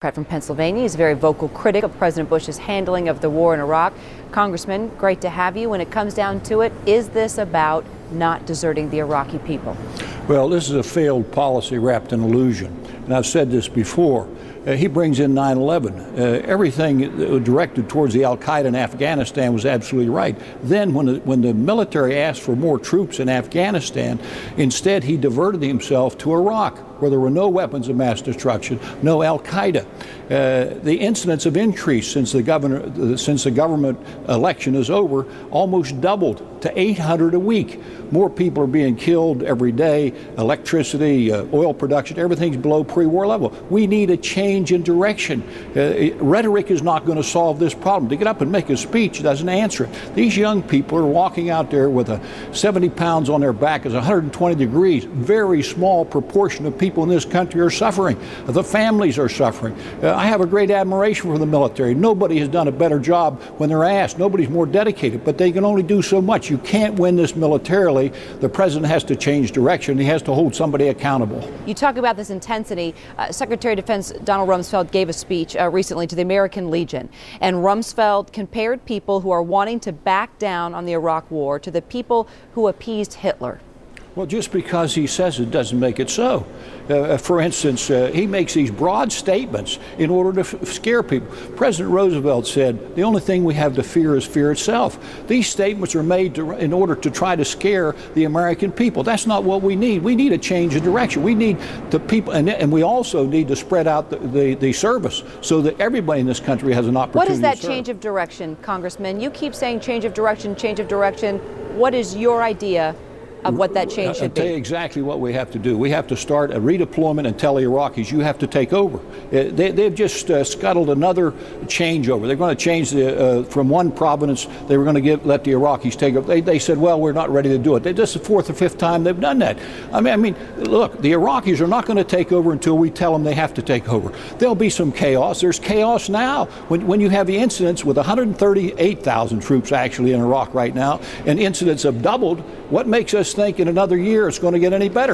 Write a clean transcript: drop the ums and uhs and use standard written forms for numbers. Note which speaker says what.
Speaker 1: From Pennsylvania, he's a very vocal critic of President Bush's handling of the war in Iraq. Congressman, great to have you. When it comes down to it, is this about not deserting the Iraqi people?
Speaker 2: Well, this is a failed policy wrapped in illusion. And I've said this before. He brings in 9/11. Everything directed towards the al-Qaeda in Afghanistan was absolutely right. Then when the military asked for more troops in Afghanistan, instead he diverted himself to Iraq, where there were no weapons of mass destruction, no al-Qaeda. The incidents have increased since the government election is over, almost doubled to 800 a week. More people are being killed every day. Electricity, oil production, everything's below pre-war level. We need a change in direction. Rhetoric is not going to solve this problem. To get up and make a speech doesn't answer it. These young people are walking out there with 70 pounds on their back. It's 120 degrees. Very small proportion of people in this country are suffering. The families are suffering. I have a great admiration for the military. Nobody has done a better job when they're asked. Nobody's more dedicated, but they can only do so much. You can't win this militarily. The president has to change direction. He has to hold somebody accountable.
Speaker 1: You talk about this intensity. Secretary of Defense Donald Rumsfeld gave a speech recently to the American Legion, and Rumsfeld compared people who are wanting to back down on the Iraq war to the people who appeased Hitler.
Speaker 2: Well, just because he says it doesn't make it so. For instance, he makes these broad statements in order to scare people. President Roosevelt said, the only thing we have to fear is fear itself. These statements are made in order to try to scare the American people. That's not what we need. We need a change of direction. We need the people, and we also need to spread out the service so that everybody in this country has an opportunity to serve.
Speaker 1: What is that change of direction, Congressman? You keep saying change of direction, change of direction. What is your idea of what that change should be?
Speaker 2: I'll tell you exactly what we have to do. We have to start a redeployment and tell the Iraqis, you have to take over. They've just scuttled another changeover. They're going to change from one province. They were going to let the Iraqis take over. They said, well, we're not ready to do it. This is the fourth or fifth time they've done that. I mean, look, the Iraqis are not going to take over until we tell them they have to take over. There'll be some chaos. There's chaos now. When you have the incidents with 138,000 troops actually in Iraq right now, and incidents have doubled, what makes us think in another year it's going to get any better?